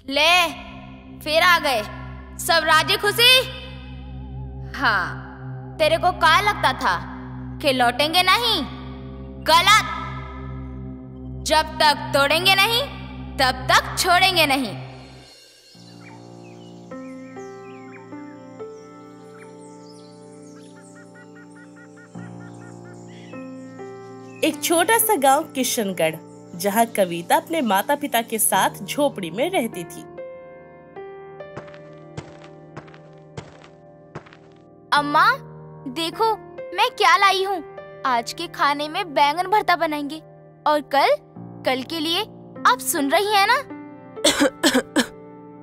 ले, फिर आ गए सब राजी खुशी। हाँ, तेरे को क्या लगता था कि लौटेंगे नहीं? गलत। जब तक तोड़ेंगे नहीं तब तक छोड़ेंगे नहीं। एक छोटा सा गांव किशनगढ़, जहां कविता अपने माता पिता के साथ झोपड़ी में रहती थी। अम्मा, देखो मैं क्या लाई हूँ। आज के खाने में बैंगन भरता बनाएंगे और कल के लिए आप सुन रही हैं ना?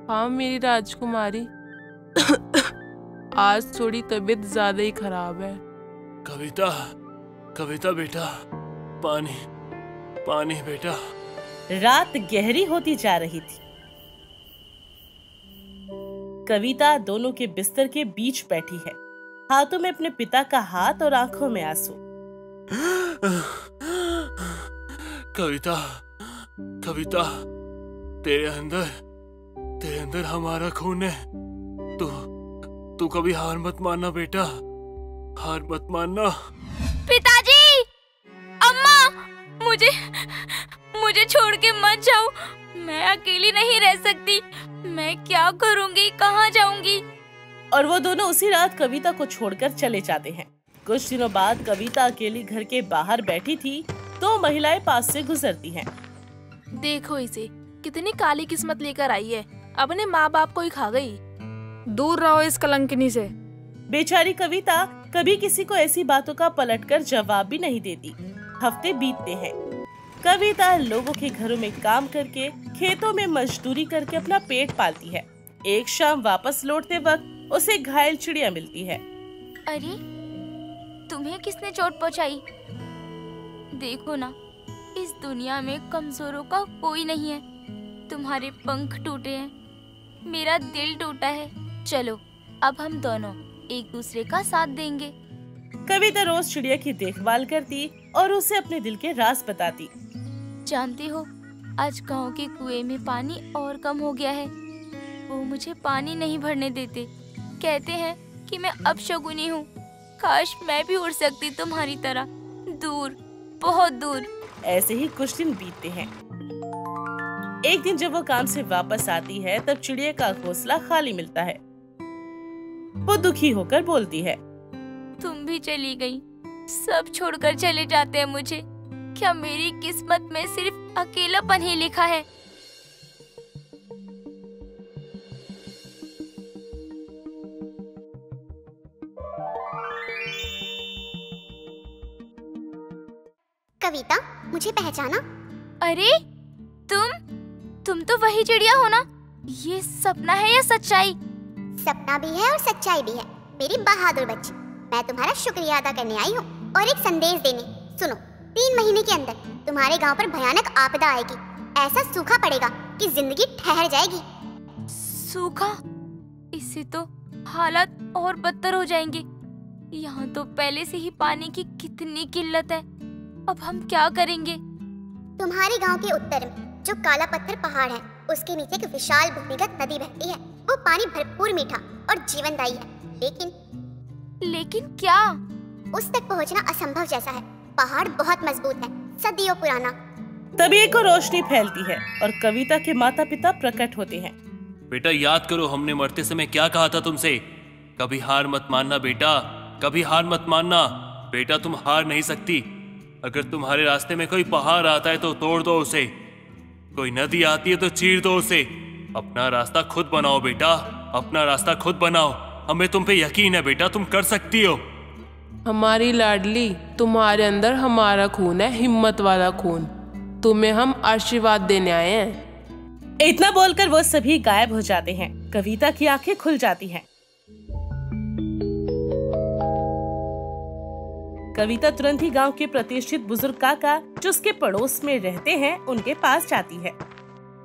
हाँ मेरी राजकुमारी, आज थोड़ी तबीयत ज्यादा ही खराब है। कविता बेटा, पानी बेटा। रात गहरी होती जा रही थी। कविता दोनों के बिस्तर के बीच बैठी है, हाथों में अपने पिता का हाथ और आंखों में आंसू। कविता, तेरे अंदर हमारा खून है। तू कभी हार मत मानना बेटा, हार मत मानना। पिताजी, अम्मा, मुझे छोड़ के मत जाओ। मैं अकेली नहीं रह सकती। मैं क्या करूंगी, कहाँ जाऊंगी? और वो दोनों उसी रात कविता को छोड़कर चले जाते हैं। कुछ दिनों बाद कविता अकेली घर के बाहर बैठी थी तो महिलाएं पास से गुजरती हैं। देखो इसे, कितनी काली किस्मत लेकर आई है, अपने माँ बाप को ही खा गई। दूर रहो इस कलंकिनी से। बेचारी कविता कभी किसी को ऐसी बातों का पलटकर जवाब भी नहीं देती। हफ्ते बीतते हैं। कविता लोगों के घरों में काम करके, खेतों में मजदूरी करके अपना पेट पालती है। एक शाम वापस लौटते वक्त उसे घायल चिड़िया मिलती है। अरे, तुम्हें किसने चोट पहुंचाई? देखो ना, इस दुनिया में कमजोरों का कोई नहीं है। तुम्हारे पंख टूटे हैं, मेरा दिल टूटा है। चलो, अब हम दोनों एक दूसरे का साथ देंगे। कविता रोज चिड़िया की देखभाल करती और उसे अपने दिल के राज बताती। जानती हो, आज गांव के कुएं में पानी और कम हो गया है। वो मुझे पानी नहीं भरने देते। कहते हैं कि मैं अपशगुनी हूँ। काश मैं भी उड़ सकती तुम्हारी तरह, दूर, बहुत दूर। ऐसे ही कुछ दिन बीतते हैं। एक दिन जब वो काम से वापस आती है तब चिड़िया का घोंसला खाली मिलता है। वो दुखी होकर बोलती है, तुम भी चली गई, सब छोड़कर चले जाते हैं मुझे। क्या मेरी किस्मत में सिर्फ अकेलापन ही लिखा है? कविता, मुझे पहचाना? अरे, तुम तो वही चिड़िया हो ना? ये सपना है या सच्चाई? सपना भी है और सच्चाई भी है मेरी बहादुर बच्ची। मैं तुम्हारा शुक्रिया अदा करने आई हूँ और एक संदेश देने। सुनो, 3 महीने के अंदर तुम्हारे गांव पर भयानक आपदा आएगी। ऐसा सूखा पड़ेगा कि जिंदगी ठहर जाएगी। सूखा? इससे तो हालात और बदतर हो जाएंगे। यहाँ तो पहले से ही पानी की कितनी किल्लत है। अब हम क्या करेंगे? तुम्हारे गांव के उत्तर में जो काला पत्थर पहाड़ है, उसके नीचे एक विशाल भूमिगत नदी बहती है। वो पानी भरपूर मीठा और जीवनदायी है, लेकिन क्या? उस तक पहुंचना असंभव जैसा है। पहाड़ बहुत मजबूत है, सदियों पुराना। तभी एक और रोशनी फैलती है और कविता के माता पिता प्रकट होते हैं। बेटा, याद करो हमने मरते समय क्या कहा था तुमसे। कभी हार मत मानना बेटा, कभी हार मत मानना। बेटा, तुम हार नहीं सकती। अगर तुम्हारे रास्ते में कोई पहाड़ आता है तो तोड़ दो उसे, कोई नदी आती है तो चीर दो उसे। अपना रास्ता खुद बनाओ बेटा, अपना रास्ता खुद बनाओ। हमें तुम पे यकीन है बेटा, तुम कर सकती हो। हमारी लाडली, तुम्हारे अंदर हमारा खून है, हिम्मत वाला खून। तुम्हें हम आशीर्वाद देने आए हैं। इतना बोलकर वो सभी गायब हो जाते हैं। कविता की आंखें खुल जाती हैं। कविता तुरंत ही गांव के प्रतिष्ठित बुजुर्ग काका, जो उसके पड़ोस में रहते हैं, उनके पास जाती है।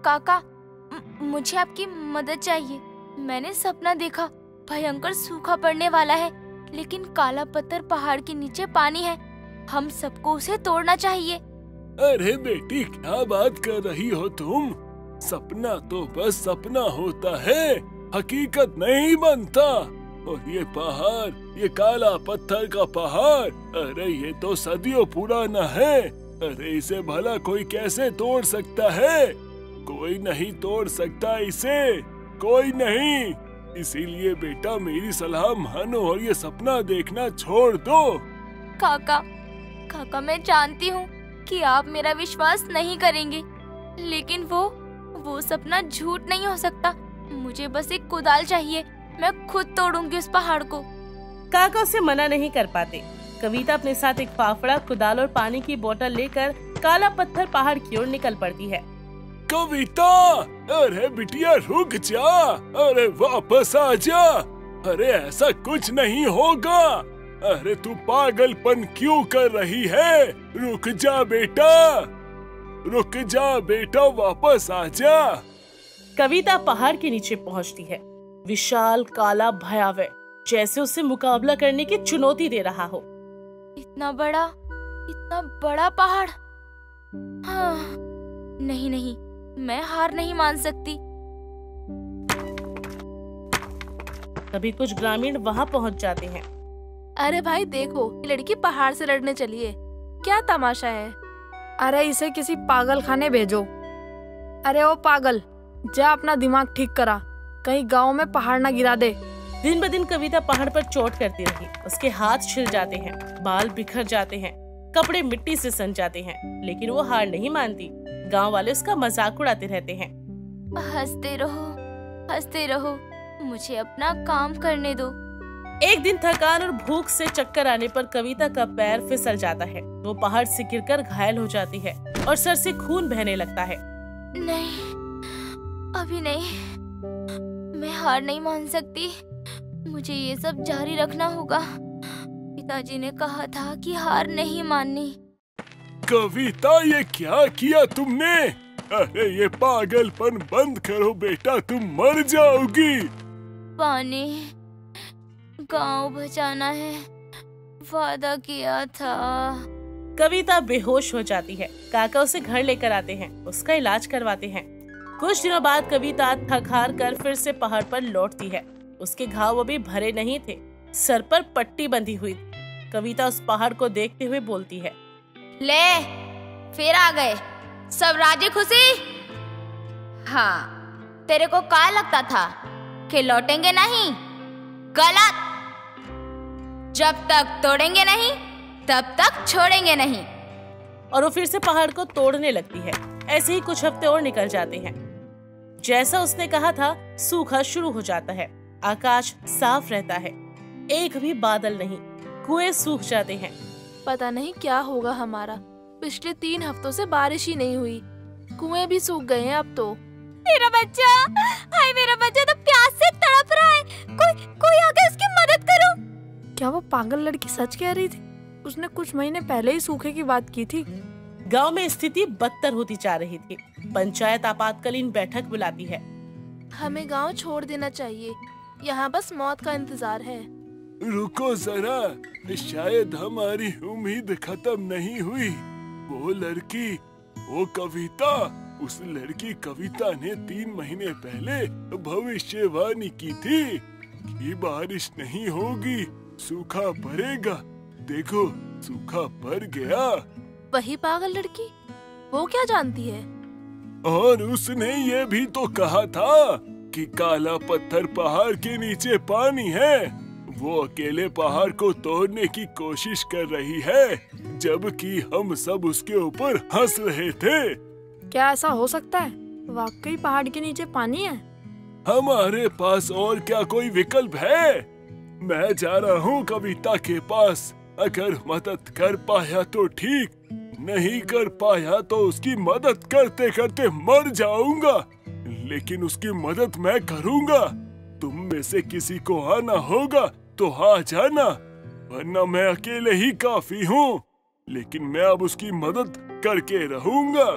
काका, मुझे आपकी मदद चाहिए। मैंने सपना देखा, भयंकर सूखा पड़ने वाला है, लेकिन काला पत्थर पहाड़ के नीचे पानी है। हम सबको उसे तोड़ना चाहिए। अरे बेटी, क्या बात कर रही हो तुम? सपना तो बस सपना होता है, हकीकत नहीं बनता। और ये पहाड़, ये काला पत्थर का पहाड़, अरे ये तो सदियों पुराना है। अरे इसे भला कोई कैसे तोड़ सकता है? कोई नहीं तोड़ सकता इसे, कोई नहीं। इसीलिए बेटा मेरी सलाह मानो और ये सपना देखना छोड़ दो। काका मैं जानती हूँ कि आप मेरा विश्वास नहीं करेंगे, लेकिन वो सपना झूठ नहीं हो सकता। मुझे बस एक कुदाल चाहिए, मैं खुद तोड़ूंगी उस पहाड़ को। काका उसे मना नहीं कर पाते। कविता अपने साथ एक फाफड़ा, कुदाल और पानी की बोतल लेकर काला पत्थर पहाड़ की ओर निकल पड़ती है। कविता, अरे बिटिया रुक जा, अरे वापस आ जा। अरे ऐसा कुछ नहीं होगा। अरे तू पागलपन क्यों कर रही है? रुक जा बेटा, रुक जा बेटा, वापस आ जा। कविता पहाड़ के नीचे पहुंचती है। विशाल, काला, भयावह, जैसे उसे मुकाबला करने की चुनौती दे रहा हो। इतना बड़ा पहाड़। हाँ, नहीं, मैं हार नहीं मान सकती। तभी कुछ ग्रामीण वहां पहुंच जाते हैं। अरे भाई देखो, ये लड़की पहाड़ से लड़ने चली है, क्या तमाशा है? अरे इसे किसी पागल खाने भेजो। अरे ओ पागल, जा अपना दिमाग ठीक करा, कहीं गांव में पहाड़ ना गिरा दे। दिन ब दिन कविता पहाड़ पर चोट करती रही। उसके हाथ छिल जाते हैं, बाल बिखर जाते हैं, कपड़े मिट्टी से सन जाते हैं, लेकिन वो हार नहीं मानती। गांव वाले उसका मजाक उड़ाते रहते हैं। हंसते रहो, मुझे अपना काम करने दो। एक दिन थकान और भूख से चक्कर आने पर कविता का पैर फिसल जाता है। वो पहाड़ से गिरकर घायल हो जाती है और सर से खून बहने लगता है। नहीं, अभी नहीं, मैं हार नहीं मान सकती। मुझे ये सब जारी रखना होगा। पिताजी ने कहा था कि हार नहीं माननी। कविता, ये क्या किया तुमने? अरे ये पागलपन बंद करो बेटा, तुम मर जाओगी। पानी, गांव बचाना है, वादा किया था। कविता बेहोश हो जाती है। काका उसे घर लेकर आते हैं, उसका इलाज करवाते हैं। कुछ दिनों बाद कविता थक हार कर फिर से पहाड़ पर लौटती है। उसके घाव अभी भरे नहीं थे, सर पर पट्टी बंधी हुई थी। कविता उस पहाड़ को देखते हुए बोलती है, ले, फिर आ गए, सब राजी खुशी। हाँ, तेरे को क्या लगता था कि लौटेंगे नहीं? गलत। जब तक तोड़ेंगे नहीं, तब तक छोड़ेंगे नहीं। और वो फिर से पहाड़ को तोड़ने लगती है। ऐसे ही कुछ हफ्ते और निकल जाते हैं। जैसा उसने कहा था, सूखा शुरू हो जाता है। आकाश साफ रहता है, एक भी बादल नहीं। कुएं सूख जाते हैं। पता नहीं क्या होगा हमारा। पिछले 3 हफ्तों से बारिश ही नहीं हुई, कुएं भी सूख गए हैं अब तो। मेरा बच्चा, हाय मेरा बच्चा तो प्यास से तड़प रहा है। कोई आके उसकी मदद करो। क्या वो पागल लड़की सच कह रही थी? उसने कुछ महीने पहले ही सूखे की बात की थी। गांव में स्थिति बदतर होती जा रही थी। पंचायत आपातकालीन बैठक बुलाती है। हमें गांव छोड़ देना चाहिए, यहाँ बस मौत का इंतजार है। रुको जरा, शायद हमारी उम्मीद खत्म नहीं हुई। वो लड़की, वो कविता, उस लड़की कविता ने 3 महीने पहले भविष्यवाणी की थी कि बारिश नहीं होगी, सूखा पड़ेगा। देखो, सूखा पड़ गया। वही पागल लड़की, वो क्या जानती है? और उसने ये भी तो कहा था कि काला पत्थर पहाड़ के नीचे पानी है। वो अकेले पहाड़ को तोड़ने की कोशिश कर रही है, जबकि हम सब उसके ऊपर हंस रहे थे। क्या ऐसा हो सकता है? वाकई पहाड़ के नीचे पानी है? हमारे पास और क्या कोई विकल्प है? मैं जा रहा हूँ कविता के पास। अगर मदद कर पाया तो ठीक, नहीं कर पाया तो उसकी मदद करते करते मर जाऊंगा। लेकिन उसकी मदद मैं करूंगा। तुम में से किसी को आना होगा तो आ जाना, वरना मैं अकेले ही काफी हूँ। लेकिन मैं अब उसकी मदद करके रहूंगा।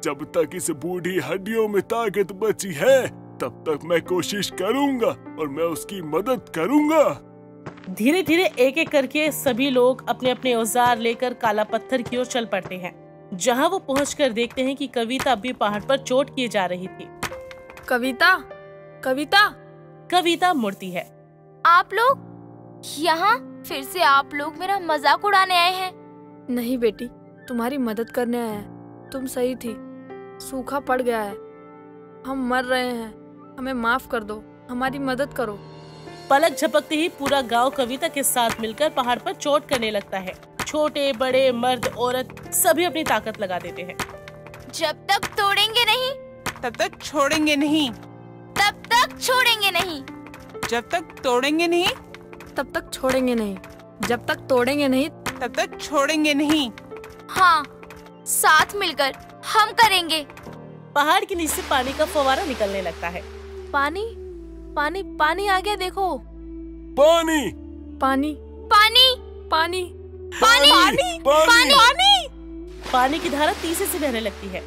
जब तक इस बूढ़ी हड्डियों में ताकत बची है, तब तक मैं कोशिश करूंगा और मैं उसकी मदद करूंगा। धीरे धीरे एक एक करके सभी लोग अपने अपने औजार लेकर काला पत्थर की ओर चल पड़ते हैं। जहाँ वो पहुंचकर देखते हैं कि कविता अभी पहाड़ पर चोट किए जा रही थी। कविता, कविता। कविता मुड़ती है। आप लोग यहाँ? फिर से आप लोग मेरा मजाक उड़ाने आए हैं? नहीं बेटी, तुम्हारी मदद करने आए हैं। तुम सही थी, सूखा पड़ गया है, हम मर रहे हैं, हमें माफ कर दो, हमारी मदद करो। पलक झपकते ही पूरा गांव कविता के साथ मिलकर पहाड़ पर चोट करने लगता है। छोटे बड़े मर्द औरत सभी अपनी ताकत लगा देते हैं। जब तक तोड़ेंगे नहीं तब तक छोड़ेंगे नहीं, तब तक छोड़ेंगे नहीं, जब तक तोड़ेंगे नहीं तब तक छोड़ेंगे नहीं, जब तक तोड़ेंगे नहीं तब तक छोड़ेंगे नहीं। हाँ, साथ मिलकर हम करेंगे। पहाड़ के नीचे से पानी का फव्वारा निकलने लगता है। पानी, पानी, पानी आ गया, देखो। पानी पानी पानी पानी पानी पानी पानी। पानी की धारा तेजी से बहने लगती है।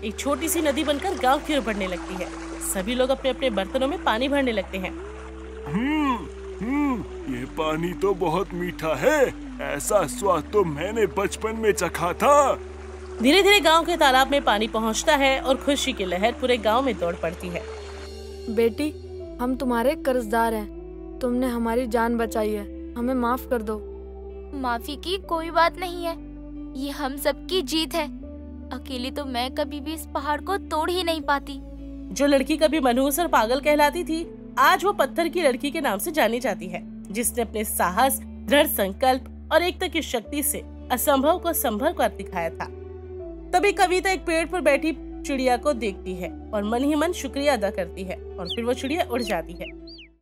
एक छोटी सी नदी बनकर गांव की ओर बढ़ने लगती है। सभी लोग अपने अपने बर्तनों में पानी भरने लगते हैं। ये पानी तो बहुत मीठा है, ऐसा स्वाद तो मैंने बचपन में चखा था। धीरे धीरे गांव के तालाब में पानी पहुंचता है और खुशी की लहर पूरे गांव में दौड़ पड़ती है। बेटी, हम तुम्हारे कर्जदार हैं, तुमने हमारी जान बचाई है, हमें माफ कर दो। माफी की कोई बात नहीं है, ये हम सबकी जीत है। अकेली तो मैं कभी भी इस पहाड़ को तोड़ ही नहीं पाती। जो लड़की कभी मनहूस और पागल कहलाती थी, आज वो पत्थर की लड़की के नाम से जानी जाती है, जिसने अपने साहस, दृढ़ संकल्प और एकता की शक्ति से असंभव को संभव कर दिखाया था। तभी कविता एक पेड़ पर बैठी चिड़िया को देखती है और मन ही मन शुक्रिया अदा करती है और फिर वो चिड़िया उड़ जाती है।